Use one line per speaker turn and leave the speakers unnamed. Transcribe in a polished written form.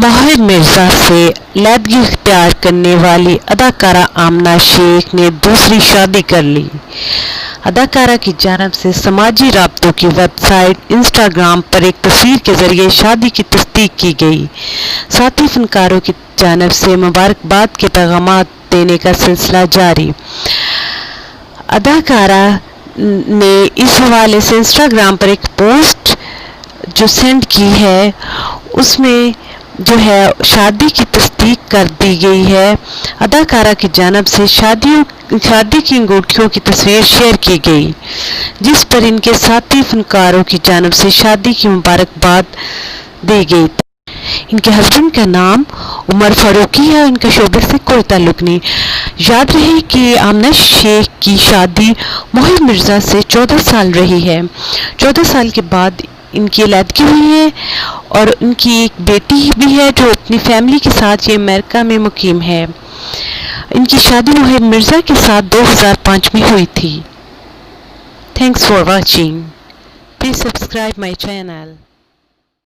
मोहिब मिर्जा से लैदगी इख्तियार करने वाली अदाकारा आमना शेख ने दूसरी शादी कर ली। अदाकारा की जानिब से समाजी राब्तों की वेबसाइट इंस्टाग्राम पर एक तस्वीर के जरिए शादी की तस्दीक की गई। साथ ही फनकारों की जानिब से मुबारकबाद के पैगाम देने का सिलसिला जारी। अदाकारा ने इस हवाले से इंस्टाग्राम पर एक पोस्ट जो सेंड की है उसमें जो है शादी की तस्दीक कर दी गई है। अदाकारा की जानिब से शादी की अंगूठियों की तस्वीर शेयर की गई जिस पर इनके साथी फनकारों की जानिब से शादी की मुबारकबाद दी गई। इनके हस्बैंड का नाम उमर फारूकी है। इनका शोबे से कोई ताल्लुक नहीं। याद रहे कि आमना शेख की शादी मोहिब मिर्जा से 14 साल रही है। 14 साल के बाद इनकी लैदगी हुई है और उनकी एक बेटी भी है जो अपनी फैमिली के साथ ये अमेरिका में मुकीम है। इनकी शादी मोहिब मिर्जा के साथ 2005 में हुई थी। Thanks for watching. Please subscribe my channel.